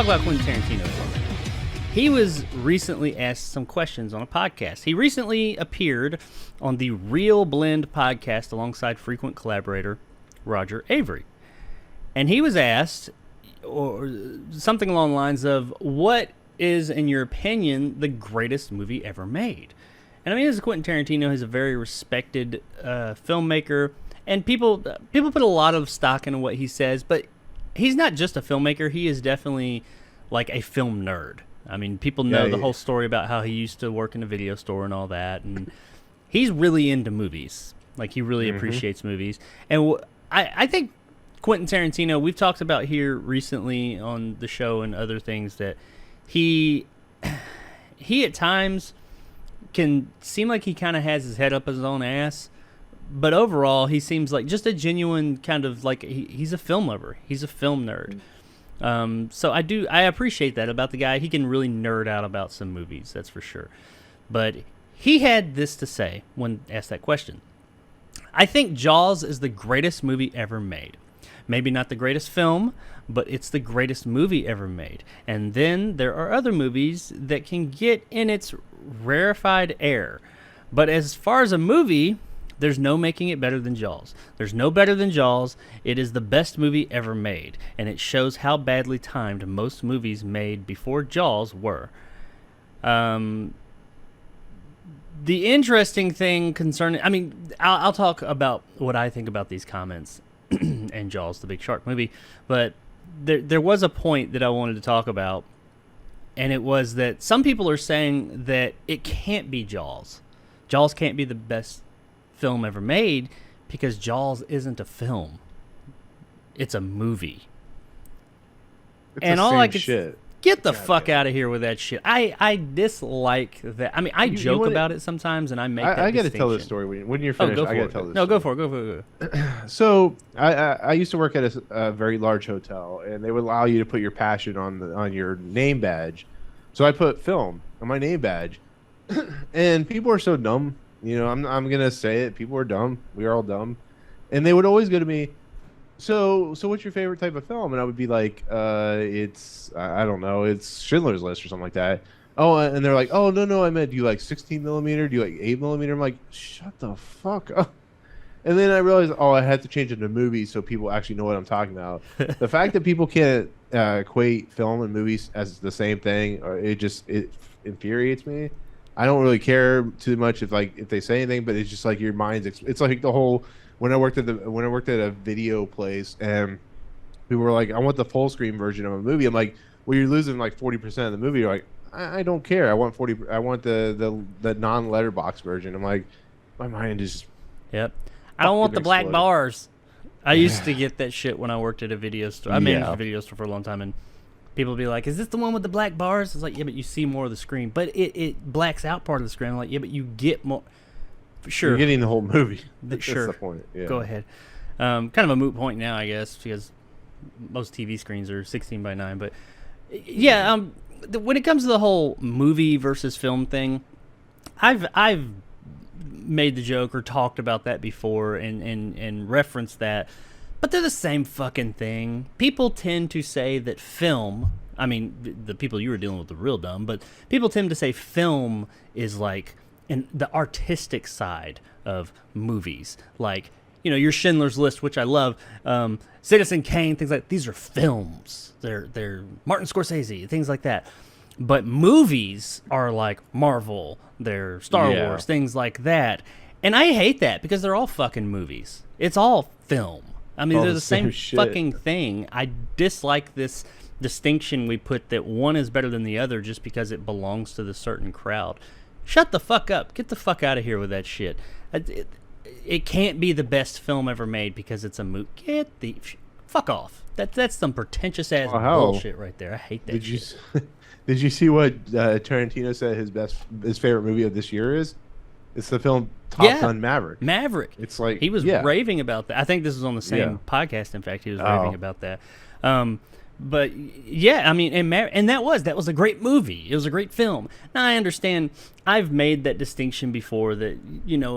talk about Quentin Tarantino for a minute. He was recently asked some questions on a podcast. He recently appeared on the Real Blend podcast alongside frequent collaborator Roger Avery. And he was asked or something along the lines of, what is, in your opinion, the greatest movie ever made? And I mean, this is Quentin Tarantino. He's a very respected filmmaker, and people put a lot of stock into what he says, but he's not just a filmmaker. He is definitely like a film nerd. I mean, people know the whole story about how he used to work in a video store and all that, and he's really into movies. Like, he really appreciates movies. And I think Quentin Tarantino, we've talked about here recently on the show and other things, that he at times can seem like he kind of has his head up his own ass, but overall he seems like just a genuine kind of like he's a film lover. He's a film nerd. So I appreciate that about the guy. He can really nerd out about some movies, that's for sure. But he had this to say when asked that question. I think Jaws is the greatest movie ever made. Maybe not the greatest film, but it's the greatest movie ever made. And then there are other movies that can get in its rarefied air. But as far as a movie, there's no making it better than Jaws. There's no better than Jaws. It is the best movie ever made, and it shows how badly timed most movies made before Jaws were. The interesting thing concerning... I mean, I'll talk about what I think about these comments and Jaws, the Big Shark movie, but there was a point that I wanted to talk about, and it was that some people are saying that it can't be Jaws. Jaws can't be the best film ever made because Jaws isn't a film. It's a movie. It's and the all same I can shit. Get the fuck out of here with that shit. I dislike that. I mean, I joke about it sometimes, and I make that I got to distinction. tell this story when you're finished. I got to tell this. No, go for it. So I used to work at a very large hotel, and they would allow you to put your passion on your name badge. So I put film on my name badge, and people are so dumb. You know, I'm gonna say it. People are dumb. We are all dumb, and they would always go to me. So what's your favorite type of film? And I would be like, it's I don't know, it's Schindler's List or something like that. Oh, and they're like, oh no, I meant, do you like 16 millimeter? Do you like 8 millimeter? I'm like, shut the fuck up. And then I realized, I had to change it to movies so people actually know what I'm talking about. The fact that people can't equate film and movies as the same thing, it infuriates me. I don't really care too much if they say anything, but it's just like your mind's. It's like the whole. When I worked at a video place, and people were like, I want the full screen version of a movie. I'm like, well, you're losing like 40% of the movie. You're like, I don't care. I want the non-letterbox version. I'm like, my mind is. Yep. I don't want the black bars. I used to get that shit when I worked at a video store. I managed a video store for a long time, and people would be like, is this the one with the black bars? It's like, yeah, but you see more of the screen. But it blacks out part of the screen. I'm like, yeah, but you get more. Sure. You're getting the whole movie. Sure. That's the point. Yeah. Go ahead. Kind of a moot point now, I guess, because most TV screens are 16:9. But yeah, when it comes to the whole movie versus film thing, I've made the joke or talked about that before and referenced that, but they're the same fucking thing. People tend to say that film. I mean, the people you were dealing with are real dumb, but people tend to say film is like. And the artistic side of movies, like, you know, your Schindler's List, which I love, Citizen Kane, things like these are films. They're Martin Scorsese, things like that. But movies are like Marvel, they're Star Wars, things like that. And I hate that because they're all fucking movies. It's all film. I mean, they're the same fucking thing. I dislike this distinction we put that one is better than the other just because it belongs to the certain crowd. Shut the fuck up. Get the fuck out of here with that shit. It can't be the best film ever made because it's a movie. Get the... Fuck off. That's some pretentious-ass bullshit right there. I hate that shit. Did you see what Tarantino said his favorite movie of this year is? It's the film Top Gun Maverick. Maverick. It's like... He was raving about that. I think this was on the same podcast, in fact. He was raving about that. But yeah, I mean, and that was a great movie. It was a great film. Now I understand. I've made that distinction before that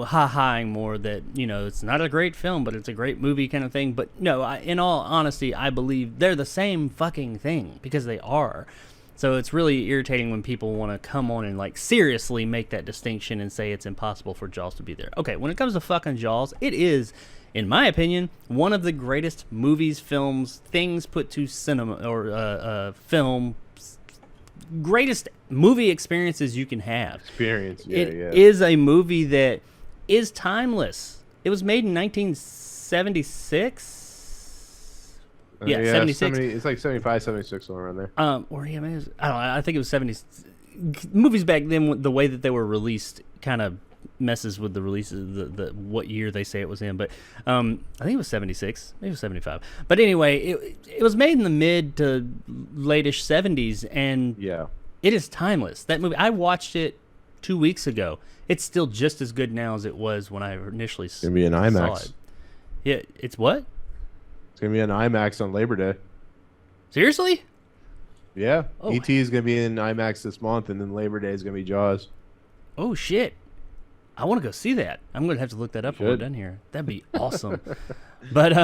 ha-haing more that it's not a great film, but it's a great movie kind of thing. But no, in all honesty, I believe they're the same fucking thing because they are. So it's really irritating when people want to come on and like seriously make that distinction and say it's impossible for Jaws to be there. Okay, when it comes to fucking Jaws, it is, in my opinion, one of the greatest movies, films, things put to cinema or film, greatest movie experiences you can have. It is a movie that is timeless. It was made in 1976. Yeah, 76. It's like 75, 76, somewhere around there. Or yeah, maybe I don't know. I think it was 70. Movies back then, the way that they were released, kind of messes with the releases, the what year they say it was in. But I think it was 76, maybe it was 75. But anyway, it was made in the mid to late-ish 70s, and it is timeless. That movie, I watched it 2 weeks ago. It's still just as good now as it was when I initially saw it. It's gonna be an IMAX. Yeah, it's what? It's gonna be an IMAX on Labor Day. Seriously? Yeah. Oh. E.T. is gonna be in IMAX this month, and then Labor Day is gonna be Jaws. Oh shit! I want to go see that. I'm gonna have to look that up when we're done here. That'd be awesome. But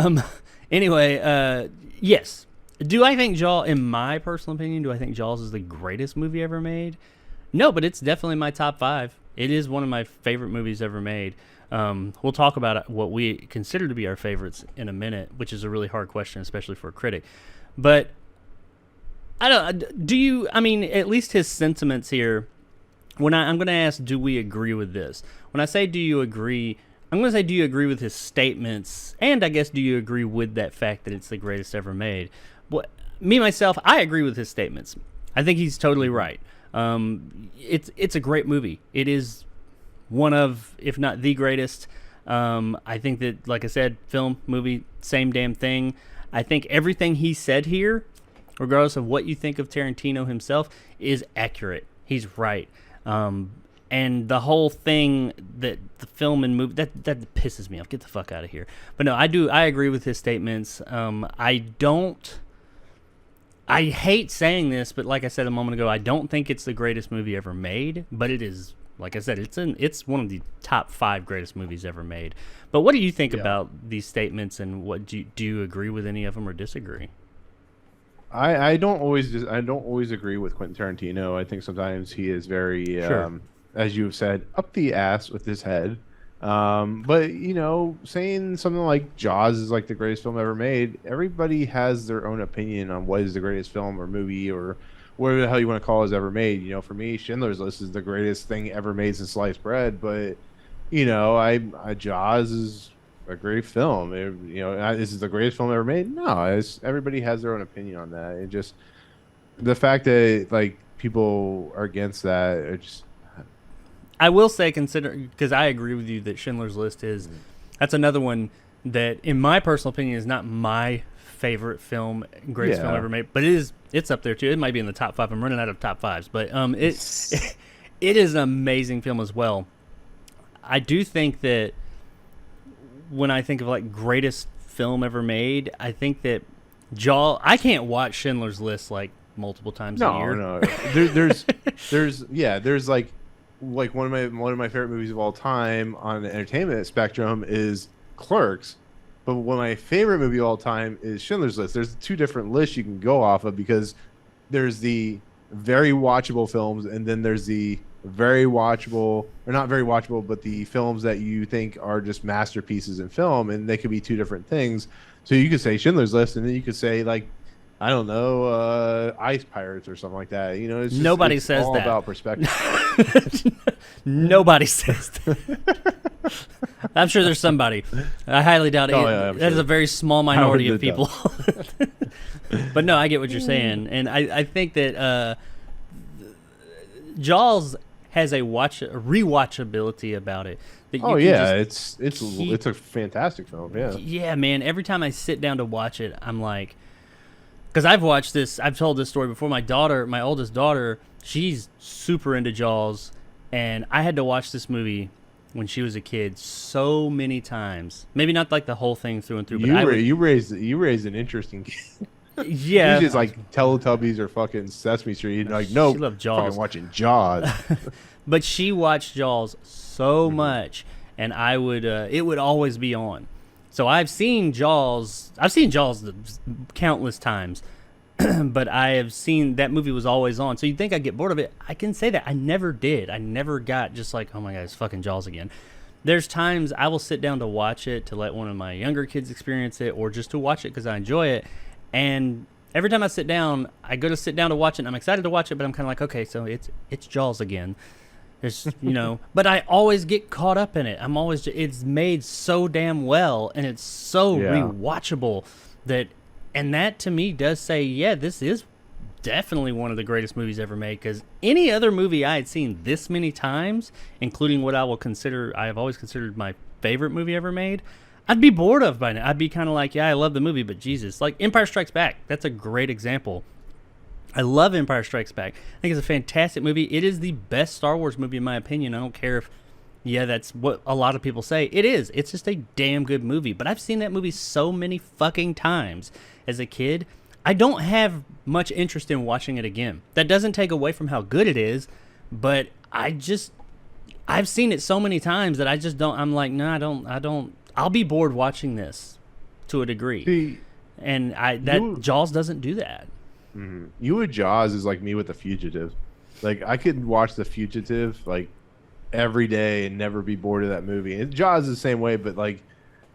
anyway, yes. Do I think Jaws, in my personal opinion, do I think Jaws is the greatest movie ever made? No, but it's definitely my top 5. It is one of my favorite movies ever made. We'll talk about what we consider to be our favorites in a minute, which is a really hard question, especially for a critic. But I mean, at least his sentiments here, when I'm going to ask, do we agree with this? When I say, do you agree, I'm going to say, do you agree with his statements? And I guess, do you agree with that fact that it's the greatest ever made? Myself, I agree with his statements. I think he's totally right. It's a great movie. It is one of, if not the greatest. I think that, like I said, film, movie, same damn thing. I think everything he said here, regardless of what you think of Tarantino himself, is accurate. He's right. And the whole thing that the film and movie, that pisses me off. Get the fuck out of here. But no, I agree with his statements. I hate saying this, but like I said a moment ago, I don't think it's the greatest movie ever made, but it is, like I said, it's one of the top 5 greatest movies ever made. But what do you think about these statements, and what do you agree with any of them or disagree? I don't always agree with Quentin Tarantino. I think sometimes he is very, as you have said, up the ass with his head. But saying something like Jaws is like the greatest film ever made, everybody has their own opinion on what is the greatest film or movie or whatever the hell you want to call it is ever made. For me, Schindler's List is the greatest thing ever made since sliced bread. But Jaws is a great film. This is the greatest film ever made. No, everybody has their own opinion on that. It just, the fact that like people are against that, it just. I will say, because I agree with you that Schindler's List is, that's another one that, in my personal opinion, is not my favorite film, greatest film ever made, but it's up there too. It might be in the top 5. I'm running out of top 5s, but it is an amazing film as well. I do think that when I think of like greatest film ever made, I think that I can't watch Schindler's List like multiple times a year. No. There's like one of my favorite movies of all time on the entertainment spectrum is Clerks, but one of my favorite movie of all time is Schindler's List. There's 2 different lists you can go off of, because there's the very watchable films, and then there's the very watchable, or not very watchable, but the films that you think are just masterpieces in film, and they could be 2 different things. So you could say Schindler's List, and then you could say, like, I don't know, Ice Pirates or something like that. It's just, nobody says all that. About perspective. Nobody says that. I'm sure there's somebody. I highly doubt it. That is a very small minority of people. But no, I get what you're saying, and I think that Jaws has a rewatchability about it. It's a fantastic film. Yeah, man. Every time I sit down to watch it, I'm like. Because I've told this story before. My oldest daughter, she's super into Jaws, and I had to watch this movie when she was a kid so many times. Maybe not like the whole thing through and through. But you raised an interesting kid. Yeah, Usually it's like Teletubbies or fucking Sesame Street. And like, no, she loved Jaws. fucking watching Jaws. But she watched Jaws so much, and I would it would always be on. So I've seen Jaws. I've seen Jaws countless times, but I have seen that movie was always on. So you'd think I'd get bored of it. I can say that I never did. I never got just like, oh my god, it's fucking Jaws again. There's times I will sit down to watch it to let one of my younger kids experience it, or just to watch it because I enjoy it. And every time I sit down, I go to sit down to watch it, and I'm excited to watch it, but I'm kind of like, okay, so it's Jaws again. There's, but I always get caught up in it. It's made so damn well, and it's so rewatchable and that to me does say, yeah, this is definitely one of the greatest movies ever made, because any other movie I had seen this many times, including what I have always considered my favorite movie ever made, I'd be bored of by now. I'd be kind of like, yeah, I love the movie, but Jesus, like Empire Strikes Back, that's a great example. I love Empire Strikes Back. I think it's a fantastic movie. It is the best Star Wars movie in my opinion. I don't care if, that's what a lot of people say. It is. It's just a damn good movie. But I've seen that movie so many fucking times as a kid. I don't have much interest in watching it again. That doesn't take away from how good it is, but I've seen it so many times that I just don't. I'm like, no, I don't. I'll be bored watching this to a degree. See, and Jaws doesn't do that. Mm-hmm. You with Jaws is like me with The Fugitive. Like I could watch The Fugitive like every day and never be bored of that movie. And Jaws is the same way, but like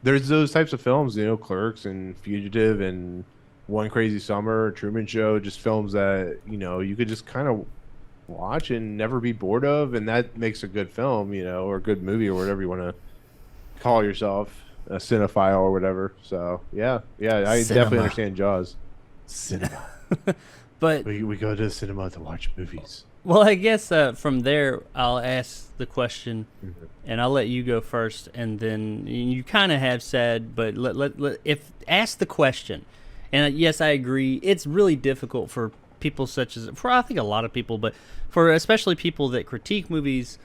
there's those types of films, Clerks and Fugitive and One Crazy Summer, Truman Show, just films that you could just kind of watch and never be bored of, and that makes a good film, or a good movie or whatever you want to call yourself, a cinephile or whatever. So yeah, I definitely understand Jaws. Cinema. But we go to the cinema to watch movies. Well, I guess from there I'll ask the question, and I'll let you go first, and then you kind of have said, but ask the question. And yes, I agree. It's really difficult for people for I think a lot of people, but for especially people that critique movies,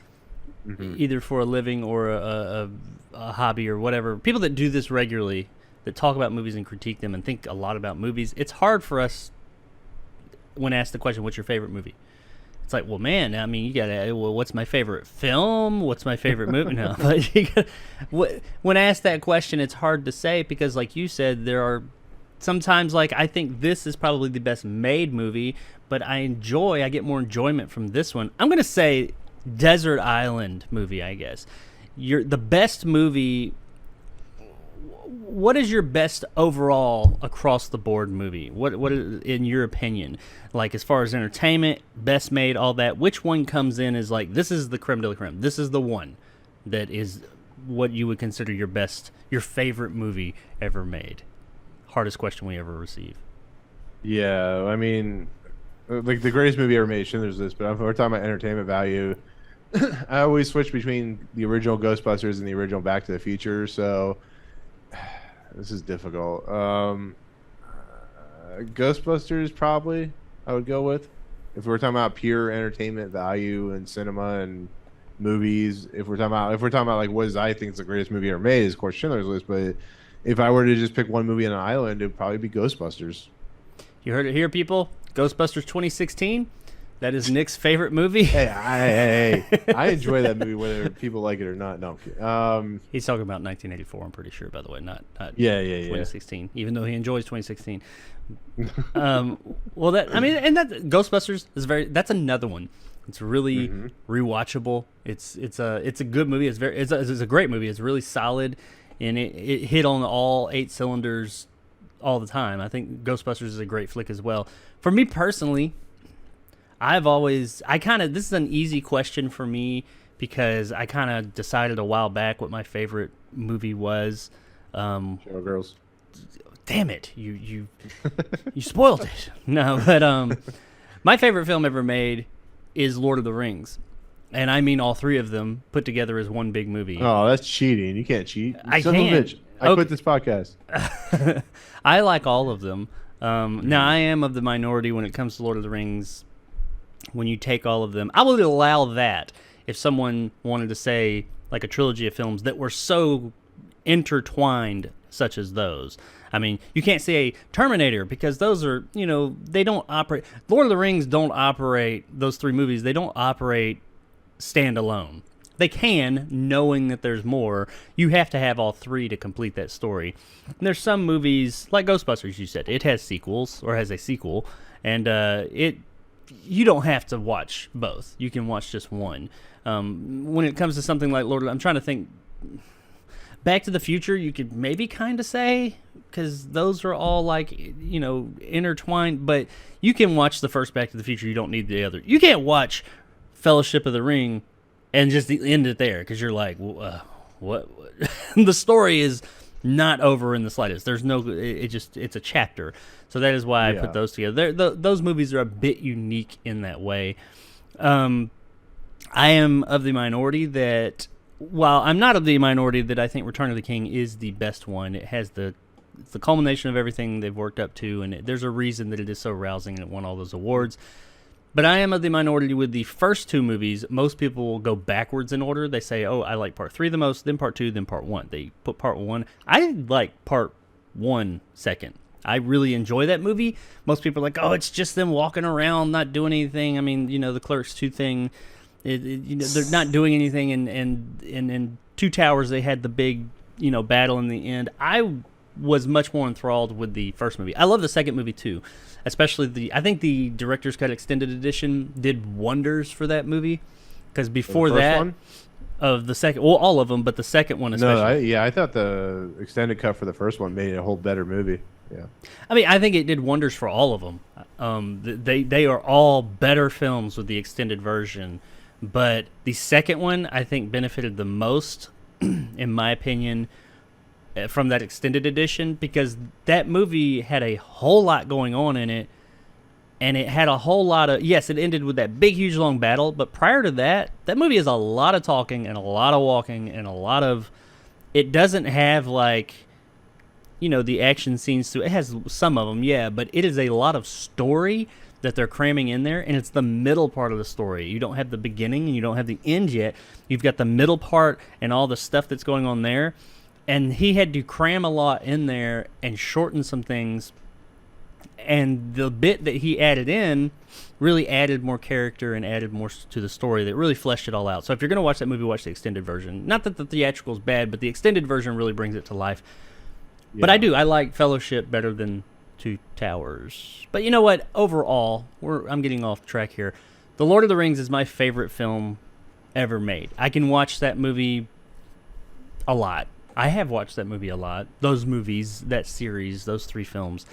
either for a living or a hobby or whatever. People that do this regularly, that talk about movies and critique them and think a lot about movies. It's hard for us when asked the question, "What's your favorite movie?" It's like, well, man, I mean, you gotta. Well, what's my favorite film? What's my favorite movie? No, but when asked that question, it's hard to say because, like you said, there are sometimes like I think this is probably the best made movie, but I get more enjoyment from this one. I'm gonna say Desert Island movie, I guess. The best movie. What is your best overall across the board movie? What is, in your opinion, like as far as entertainment, best made, all that? Which one comes in as like this is the creme de la creme? This is the one that is what you would consider your favorite movie ever made. Hardest question we ever receive. Yeah, I mean, like the greatest movie ever made. Schindler's List, but if we're talking about entertainment value, I always switch between the original Ghostbusters and the original Back to the Future. So this is difficult. Ghostbusters probably I would go with if we're talking about pure entertainment value and cinema and movies. If we're talking about like what I think is the greatest movie ever made, is of course Schindler's List. But if I were to just pick one movie on an island, it would probably be Ghostbusters. You heard it here, people. Ghostbusters 2016. That is Nick's favorite movie. Hey, I enjoy that movie whether people like it or not. No, he's talking about 1984. I'm pretty sure, by the way, not 2016. Yeah. Even though he enjoys 2016. Well, that Ghostbusters is that's another one. It's really rewatchable. It's a good movie. It's a great movie. It's really solid, and it hit on all 8 cylinders all the time. I think Ghostbusters is a great flick as well. For me personally, this is an easy question for me because I kind of decided a while back what my favorite movie was. Showgirls. Damn it, you spoiled it. No, but my favorite film ever made is Lord of the Rings, and I mean all 3 of them put together as one big movie. Oh, that's cheating! You can't cheat. I can't. I quit this podcast. I like all of them. Now I am of the minority when it comes to Lord of the Rings. When you take all of them, I would allow that if someone wanted to say like a trilogy of films that were so intertwined such as those. I mean, you can't say Terminator because those are, they don't operate. Lord of the Rings don't operate, those three movies, they don't operate standalone. They can, knowing that there's more. You have to have all three to complete that story. And there's some movies, like Ghostbusters, you said, it has sequels, or has a sequel, and you don't have to watch both. You can watch just one. When it comes to something like I'm trying to think, Back to the Future, you could maybe kind of say, because those are all like, intertwined, but you can watch the first Back to the Future, you don't need the other. You can't watch Fellowship of the Ring and just end it there, because you're like, what? The story is not over in the slightest. There's no, it's a chapter. So that is why I put those together. Those movies are a bit unique in that way. I am of the minority that, while I'm not of the minority that I think Return of the King is the best one. It has it's the culmination of everything they've worked up to, and there's a reason that it is so rousing and it won all those awards. But I am of the minority with the first two movies. Most people will go backwards in order. They say, oh, I like part 3 the most, then part 2, then part 1. They put part 1. I like part 1 second. I really enjoy that movie. Most people are like, oh, it's just them walking around, not doing anything. I mean, the Clerks 2 thing, they're not doing anything. And in Two Towers, they had the big, battle in the end. I was much more enthralled with the first movie. I love the second movie too, especially I think the director's cut extended edition did wonders for that movie, because before that one? Of the second, well, all of them, but the second one especially. No, I thought the extended cut for the first one made it a whole better movie. Yeah, I mean, I think it did wonders for all of them. They are all better films with the extended version, but the second one I think benefited the most, in my opinion, from that extended edition, because that movie had a whole lot going on in it, and it had a whole lot of, yes, it ended with that big, huge, long battle, but prior to that movie is a lot of talking and a lot of walking and a lot of, it doesn't have like, the action scenes to it. Has some of them, yeah, but it is a lot of story that they're cramming in there, and it's the middle part of the story. You don't have the beginning and you don't have the end yet. You've got the middle part and all the stuff that's going on there. And he had to cram a lot in there and shorten some things. And the bit that he added in really added more character and added more to the story that really fleshed it all out. So if you're going to watch that movie, watch the extended version. Not that the theatrical is bad, but the extended version really brings it to life. Yeah. But I like Fellowship better than Two Towers. But you know what? Overall, I'm getting off track here. The Lord of the Rings is my favorite film ever made. I can watch that movie a lot. I have watched that movie a lot. Those movies, that series, those 3 films,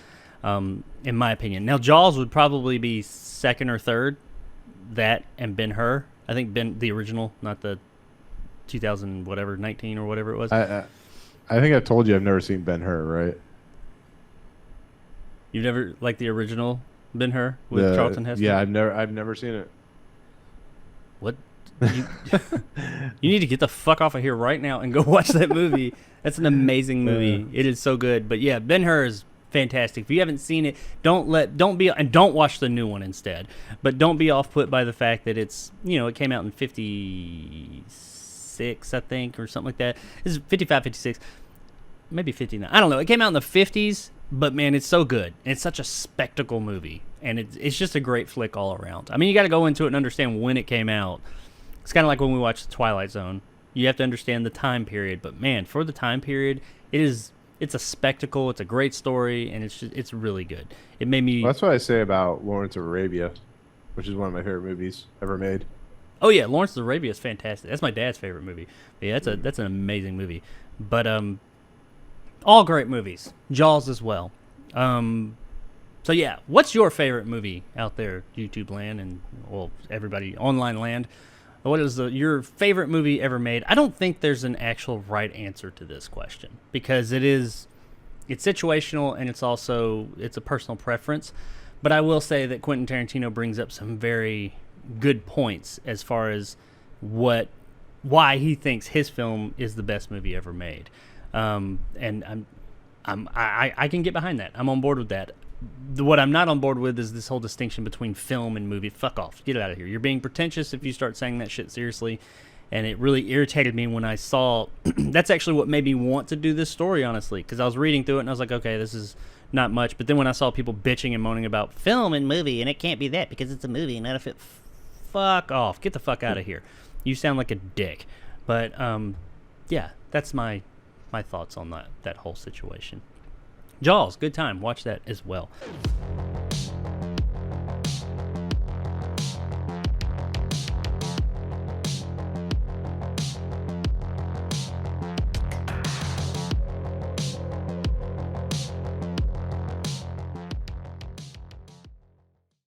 in my opinion. Now, Jaws would probably be second or third. That and Ben-Hur. I think the original, not the 19 or whatever it was. I think I've told you I've never seen Ben-Hur, right? You've never liked the original Ben-Hur with Charlton Heston? Yeah, I've never seen it. What? You need to get the fuck off of here right now and go watch that movie. That's an amazing movie. It is so good. But yeah, Ben-Hur is fantastic. If you haven't seen it, don't watch the new one instead. But don't be off put by the fact that it's, it came out in 56, I think, or something like that. This is 55, 56, maybe 59. I don't know. It came out in the 50s, but man, it's so good. It's such a spectacle movie, and it's just a great flick all around. I mean, you got to go into it and understand when it came out. It's kind of like when we watch The Twilight Zone. You have to understand the time period, but man, for the time period, it's a spectacle. It's a great story, and it's really good. It made me. Well, that's what I say about Lawrence of Arabia, which is one of my favorite movies ever made. Oh yeah, Lawrence of Arabia is fantastic. That's my dad's favorite movie. But yeah, that's an amazing movie. But all great movies. Jaws as well. So yeah, what's your favorite movie out there, YouTube land and everybody online land? What is your favorite movie ever made? I don't think there's an actual right answer to this question, because it's situational, and it's a personal preference. But I will say that Quentin Tarantino brings up some very good points as far as why he thinks his film is the best movie ever made. And I can get behind that. I'm on board with that. What I'm not on board with is this whole distinction between film and movie. Fuck off. Get it out of here. You're being pretentious if you start saying that shit seriously. And it really irritated me when I saw. That's actually what made me want to do this story, honestly, because I was reading through it and I was like, okay, this is not much. But then when I saw people bitching and moaning about film and movie, and it can't be that because it's a movie and not a fit. Fuck off. Get the fuck out of here. You sound like a dick. But yeah, that's my thoughts on that whole situation. Jaws, good time. Watch that as well.